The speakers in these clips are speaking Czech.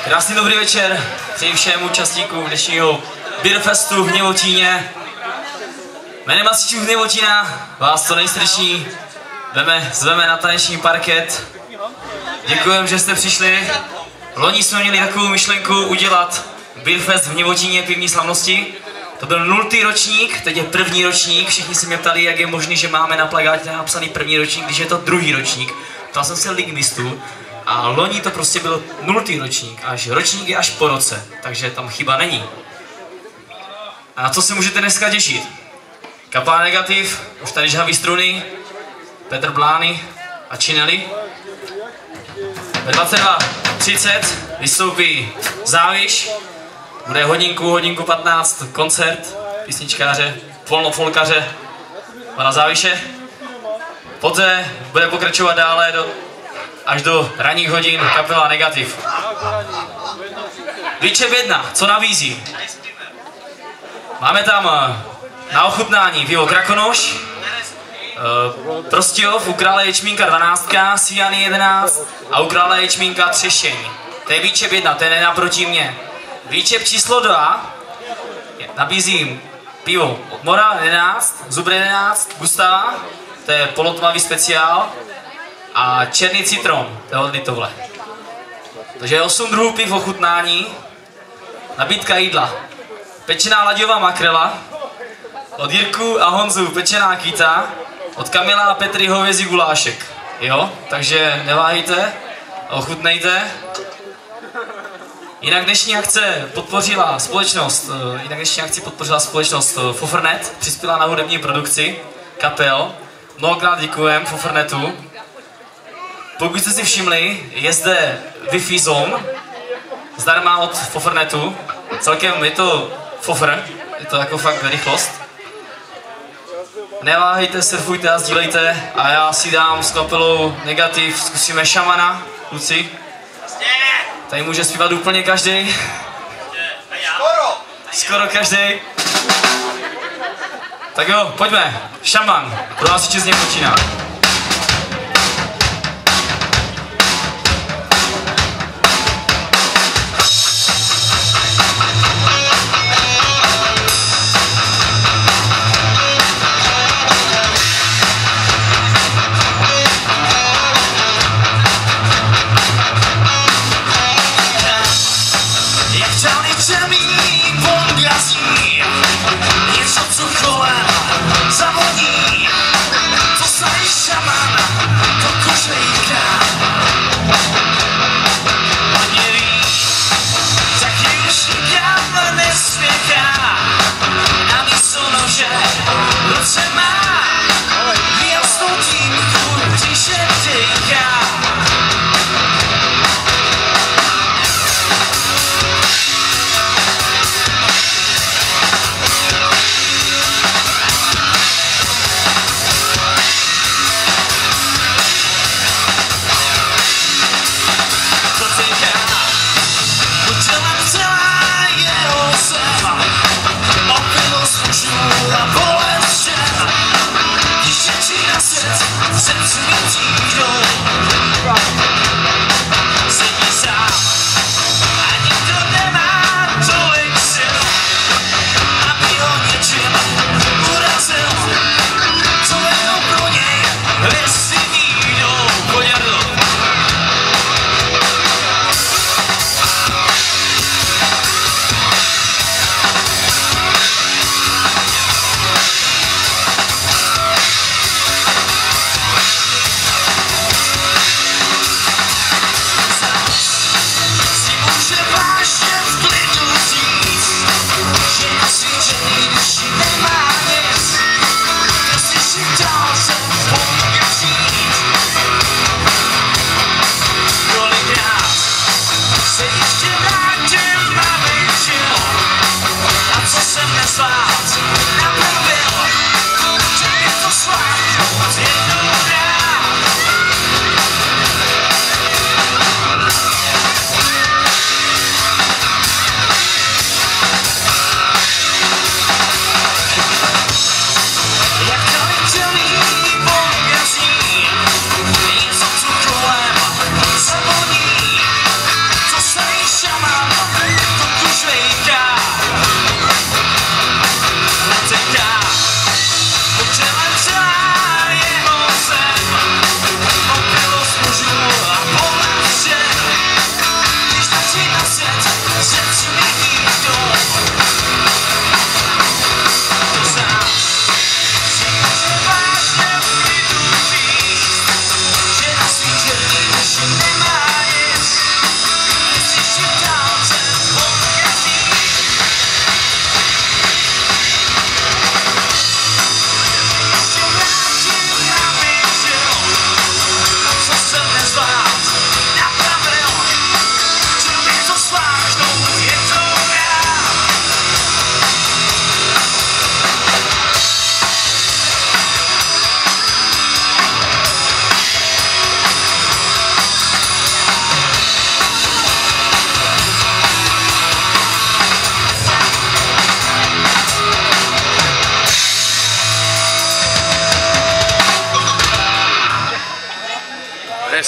Krásný dobrý večer, přeji všem účastníkům dnešního Beerfestu v Hněvotíně. Jménem hasičů Hněvotína vás to nejsrdečněji zveme na taneční parket. Děkujeme, že jste přišli. Loni jsme měli takovou myšlenku udělat Beerfest v Hněvotíně pivní slavnosti. To byl 0. ročník, teď je 1. ročník. Všichni se mě ptali, jak je možné, že máme na plakátě napsaný 1. ročník, když je to 2. ročník. Ptal jsem se lingvistů a loni to prostě byl 0. ročník. Až ročník je až po roce, takže tam chyba není. A na co se můžete dneska těšit? Kapela Negativ, už tady žhaví struny, Petr Blány a Činely. Ve 22:30 vystoupí Záviš, bude hodinku 15 koncert písničkáře, folkaře pana Záviše. Poté bude pokračovat dále až do ranních hodin kapela Negativ. Výčep 1, co nabízí? Máme tam na ochutnání pivo Krakonoš, Prostějov, u Krále ječmínka 12, Siany 11 a u Krále ječmínka Třešeň. To je výčep 1, ten je naproti mě. Výčep číslo 2 nabízím pivo od Mora 11, Zubr 11, Gustava, to je polotmavý speciál, a černý citron, to je od Litovle. Takže 8 druhů piv ochutnání, nabídka jídla. Pečená laďová makrela, od Jirku a Honzu pečená kyta, od Kamila a Petry hovězí gulášek. Jo, takže neváhejte, ochutnejte. Jinak dnešní akce podpořila společnost Fofrnet, přispěla na hudební produkci kapel. Mnohokrát děkujem Fofrnetu. Pokud jste si všimli, je zde Wi-Fi zone, zdarma od Fofrnetu. Celkem je to Fofr, je to jako fakt rychlost. Neváhejte, surfujte a sdílejte a já si dám s kapelou Negativ, zkusíme Šamana, kluci. Tady může zpívat úplně každý. Skoro každý. Tak jo, pojďme. Šaman, pro vás z Hněvotína. Něco, co kolem zavodí, to se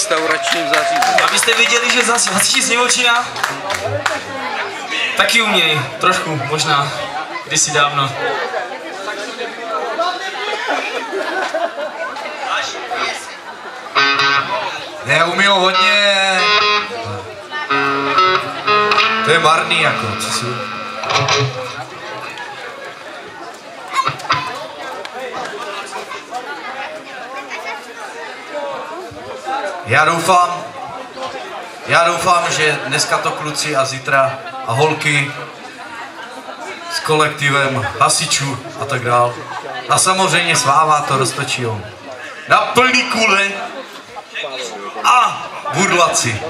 restauračním zařízení. Abyste viděli, že zase hasiči z Něvočína taky umějí, trošku, možná, kdysi dávno. Ne, umí hodně. To je marný jako, co si... Já doufám, že dneska to kluci a zítra a holky s kolektivem hasičů a tak dál. A samozřejmě s váma to roztočí na plný kule a burlaci.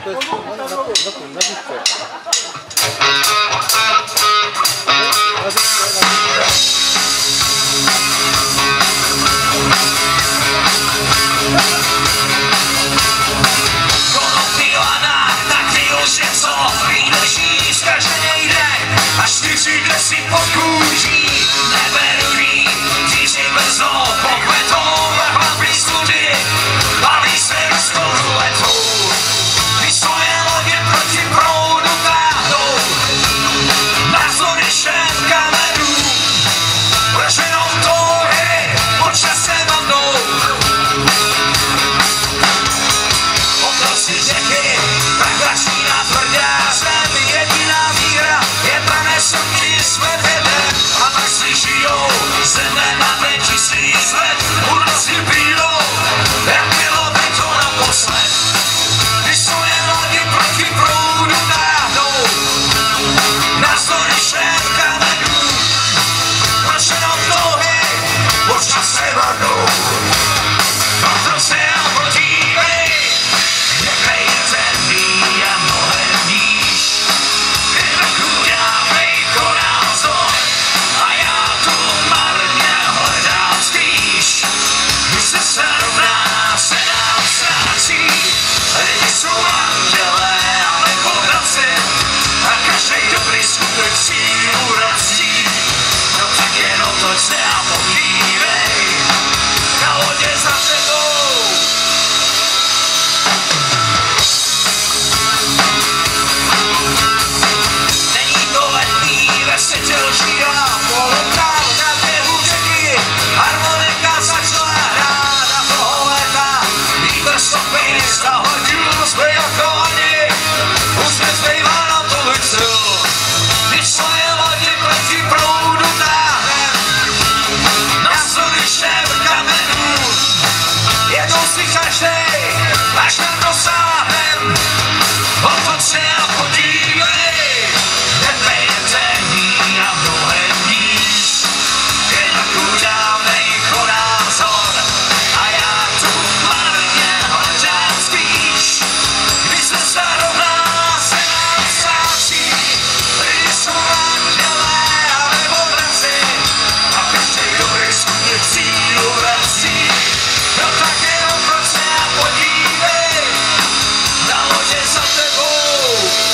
Až ty si si pod kůží, neberují, ty si brzo pokvetou, hlavný study, baví se ruskou ruletou. Ty svoje lodě proti proudu táhnou, navzdory všem kamerům, vrženou touhy, pod časem a mnou. Oproti řeky, tak začíná tvrdá zem, jediná víra je pranesoucí svět jeden. A tak si žijou, zeme na ten 1000 let, unosí bílou, jak bylo by to naposled. Když svoje lodi proti proudu táhnou, navzdory všem kamenům, vrženou touhy, pod časem vrnou. Proto se podívej, jaké je zemí a mnohem níž. Vyvrchu dávej konázor a já tu marně hledám stíž. Když se rovná se nám ztrácí, lidi jsou andělé a nepohradci a každej dobrý skutek sílu vrací. No tak jenom toď se a podívej, na lodě za tebou. Není to letný, vesetěl žírá, polokál na běhu řeky, harmonika začala hrát a toho léta vítr stopy zahodil zbyl koně, už nezbývá nám tolik sil, když svoje lodi proti proudu táhnem, navzdory všem kamenům, jednou si každej, až nám dosáhnem, otoč se a podívej, nebe je temný a mnohem níž, jednak dávnej konázor a já tu marně hledám spíš, když se zarovná se nám ztrácí, lidi jsou andělé a nepodraci a každej dobrý skutek sílu vrací. No tak jenom proč se a podívej, na lodě za tebou.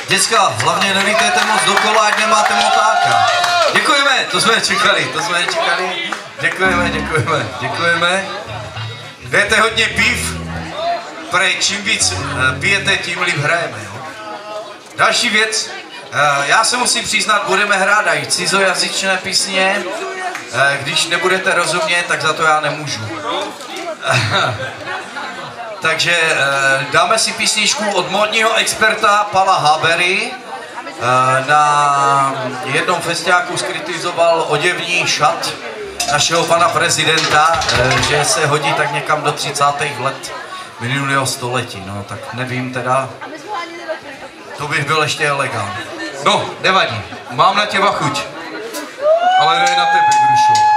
Děcka, hlavně nelítejte moc dokola, ať nemáte motáka. Děkujeme, to jsme čekali. Děkujeme. Jdete hodně piv, prej čím víc pijete, tím líp hrajeme. Jo? Další věc, já se musím přiznat, budeme hrát i cizojazyčné písně. Když nebudete rozumět, tak za to já nemůžu. Takže dáme si písničku od módního experta Pala Habery. Na jednom festiáku skritizoval oděvní šat našeho pana prezidenta, že se hodí tak někam do 30. let minulého století. No tak nevím teda, to bych byl ještě elegant. No, nevadí, mám na těba chuť, ale ne na tebe, Grušo.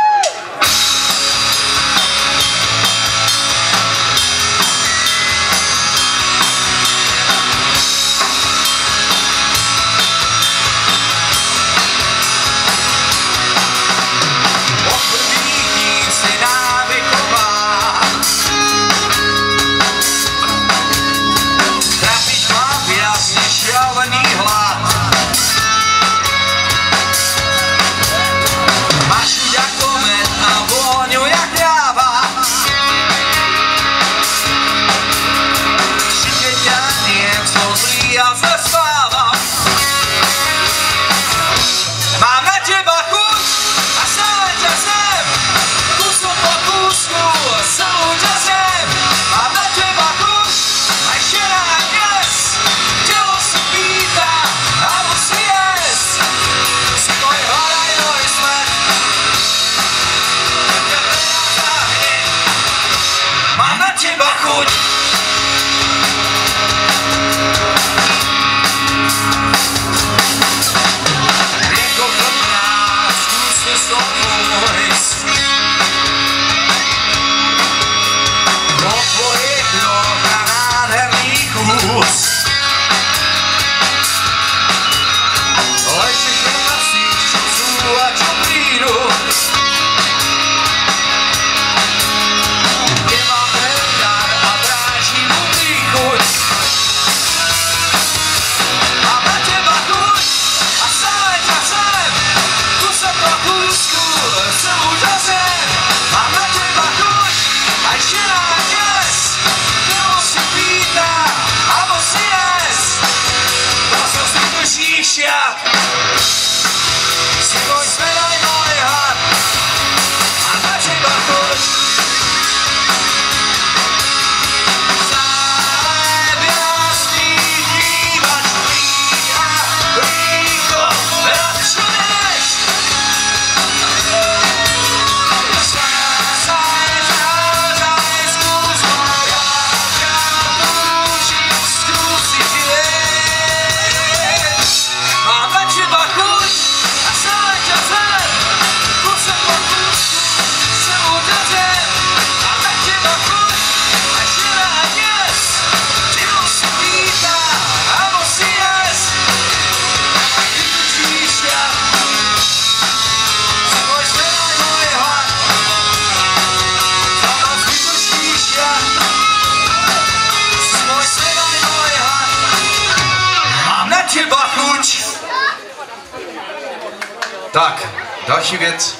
Tak, další věc.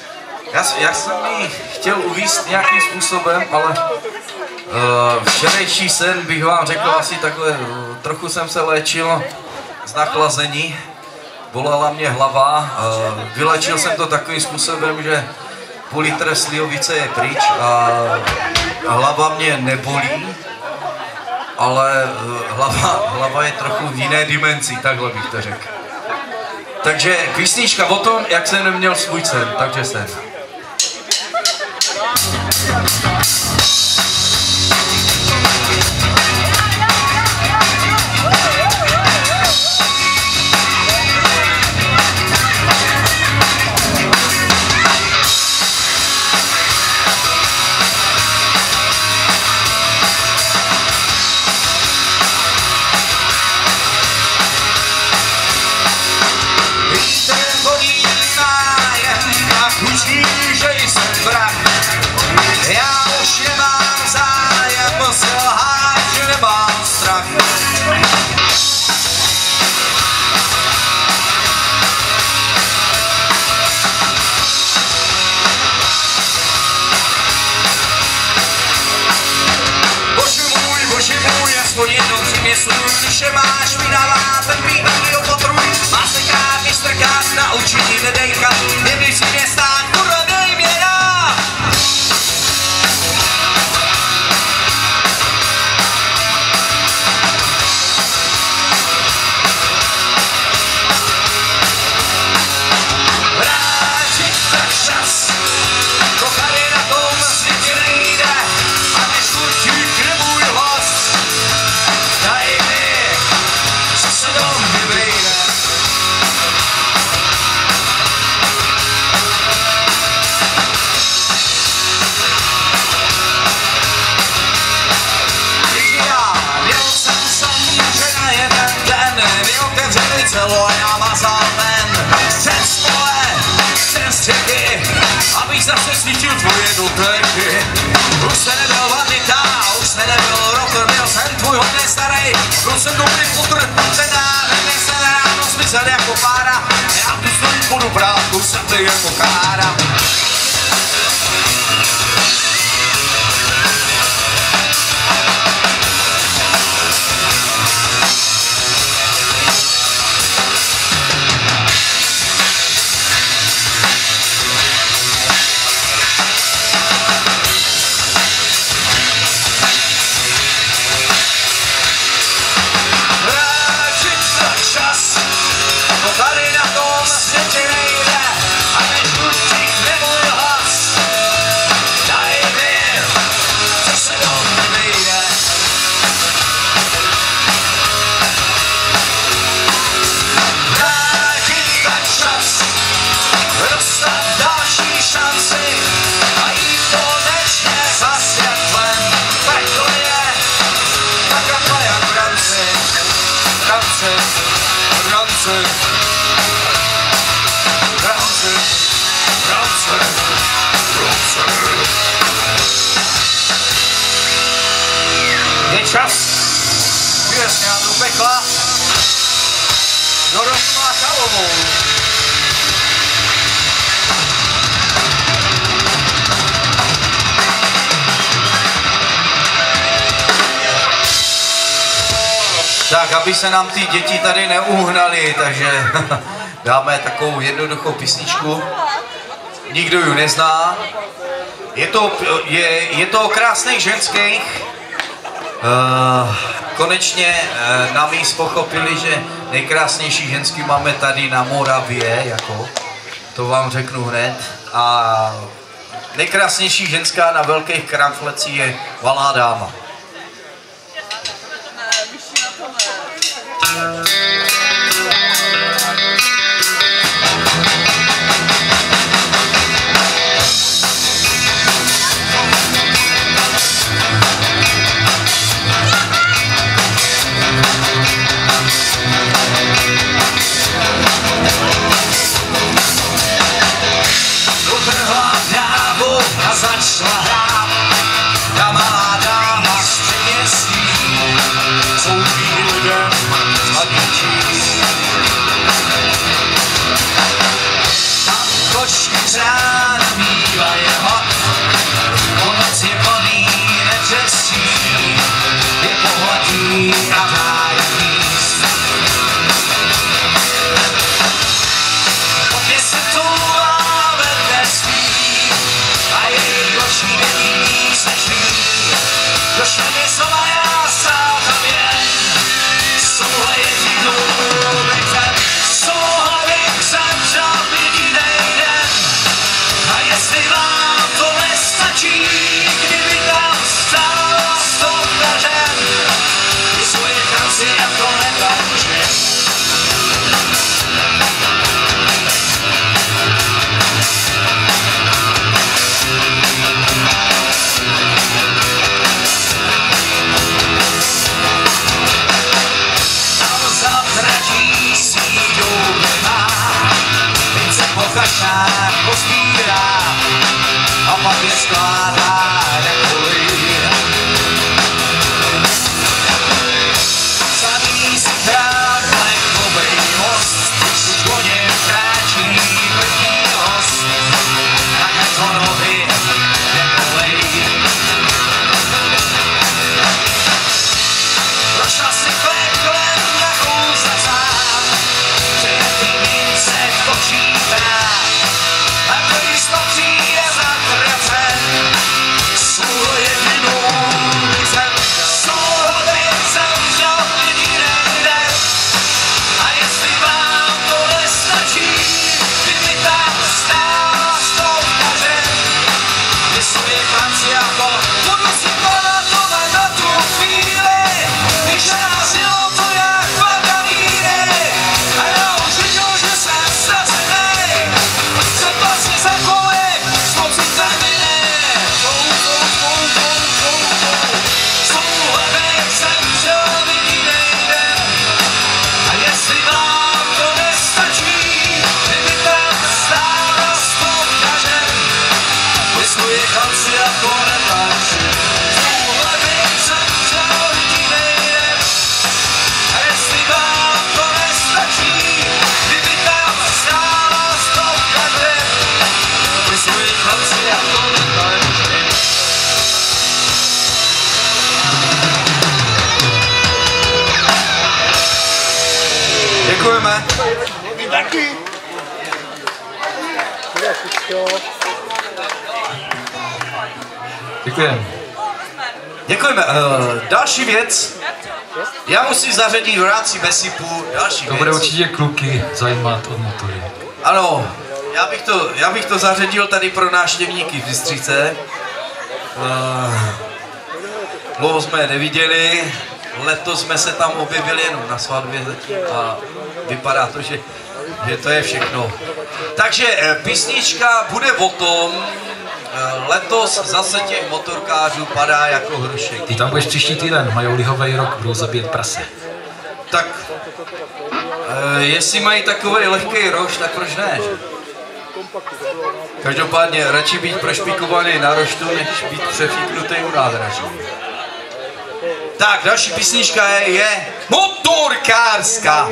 Já jsem ji chtěl uvést nějakým způsobem, ale včerejší sen bych vám řekl asi takhle, trochu jsem se léčil z nachlazení, bolela mě hlava, vylečil jsem to takovým způsobem, že půl litr slivovice je pryč a hlava mě nebolí, ale hlava je trochu v jiné dimenzi, takhle bych to řekl. Takže písnička o tom, jak jsem neměl svůj sen, takže sen. duše má špinavá, ten pít taky ho potruj. Má se krát, strkat, naučit nedejkat, kdyby si mě stát, kurva dej mě já. Vrátit tak čas, to tady na tom světě nejde, a než určitě můj host, daj mi, co se do mě vejde. Celo a já mazal ven přes pole, přes řeky, abych zase svítil tvoje doteky. Už se nebyl vanita, už se nebyl rocker, byl jsem tvůj hodně starý. Byl jsem dobrý futr, ten dávek se ráno zmizel jako pára. Já tu svůj budu brát, tu jsem ty jako kára. Tady na tom světě nejde, a než určitě nemůj hlas, daj mi, co se do mě vejde. Vrátit tak čas, dostat další šanci a jít konečně za světlem. Tak to je, takhle jak v ranci, ranci, ranci. Je čas, přijez nám do pekla, do Rosmá Chalovou. Tak, aby se nám ty děti tady neuhnaly, takže dáme takovou jednoduchou písničku. Nikdo ji nezná. Je to o krásných ženských. Konečně nám jí pochopili, že nejkrásnější ženský máme tady na Moravě, jako, to vám řeknu hned. A nejkrásnější ženská na velkých kramflecích je Malá dáma. Začala hrát ta malá dáma z předměstí, slouží lidem a dětí. Tam kočky třána bývají hod, po noci plný nečestí, je pohladí a hájí míst. Opět se toulá vedle svý, a její oči nevidí nic než vidí. Došle mi slova, já stál tam jen, z tohle jedinou věcem, z tohle věcem přál jedinej den. A jestli vám to nestačí, kdyby tam stál s tou dařem, ty svoje chance jako nepačně. Kašák pozbírá a pak je skládá jako lid. Samý si krát lehkovej most, už po něm kráčí vrtý host, tak ať ho nohy nekolej. Prošla si kleklem Děkujeme. Děkujeme. Další věc. Já musím zařadit v rámci Besipu další To věc. bude určitě kluky zajímat od motory. Ano, já bych to zařadil tady pro návštěvníky v Bystřice. Dlouho jsme je neviděli, letos jsme se tam objevili jenom na svatbě a vypadá to, že to je všechno. Takže písnička bude o tom, letos zase těch motorkářů padá jako hrušek. Ty tam budeš příští týden, mají lihový rok, budou zabíjet prase. Tak, jestli mají takový lehký rož, tak proč ne? Každopádně radši být prošpikovaný na roštu, než být přefíknutý u nádraží. Tak, další písnička je motorkářská.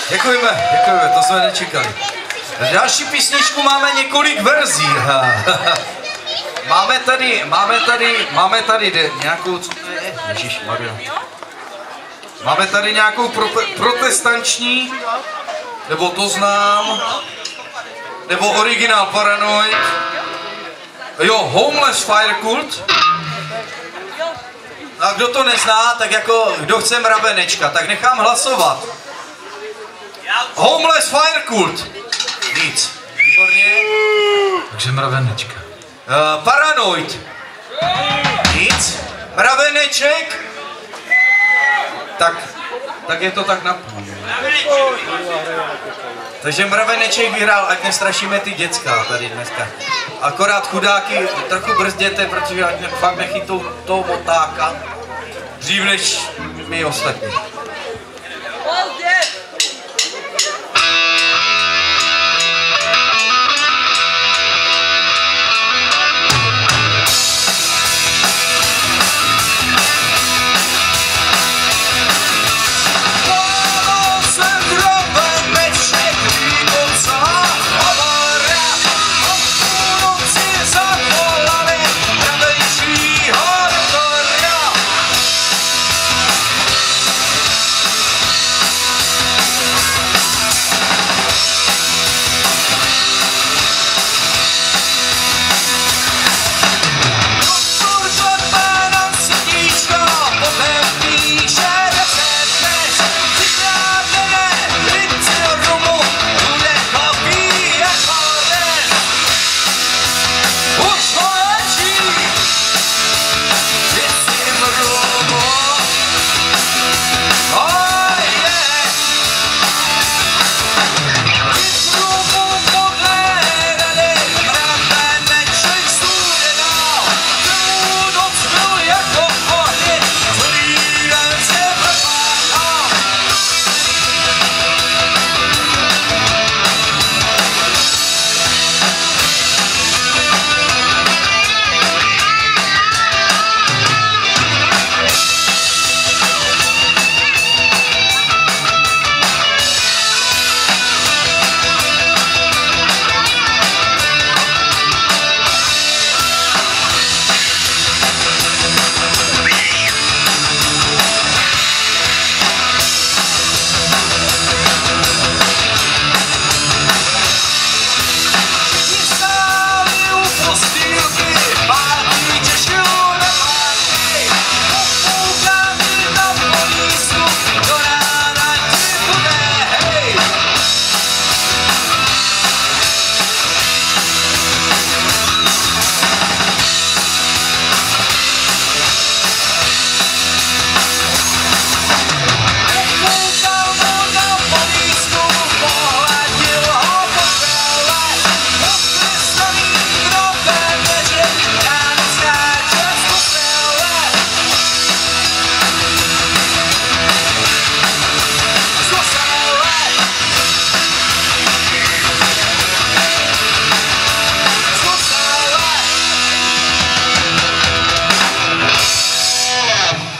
Děkujeme, to jsme nečekali. Další písničku máme několik verzí. Máme tady nějakou, co to je? Ježišmarja. Máme tady nějakou protestanční, nebo to znám, nebo originál Paranoid. Jo, Homeless Fire Cult. A kdo to nezná, tak jako kdo chce mravenečka, tak nechám hlasovat. Homeless Fire Cult. Nic. Výborně. Takže mravenečka. Paranoid. Nic. Mraveneček. Tak je to tak na půl. Takže mraveneček vyhrál, ať nestrašíme ty děcka tady dneska. Akorát chudáky trochu brzděte, protože ať fakt nechytou toho motáka dřív než my ostatní.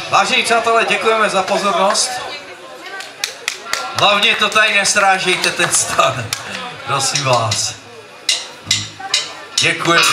Vážení přátelé, děkujeme za pozornost. Hlavně to tady nestrážejte ten stan. Prosím vás. Děkujeme.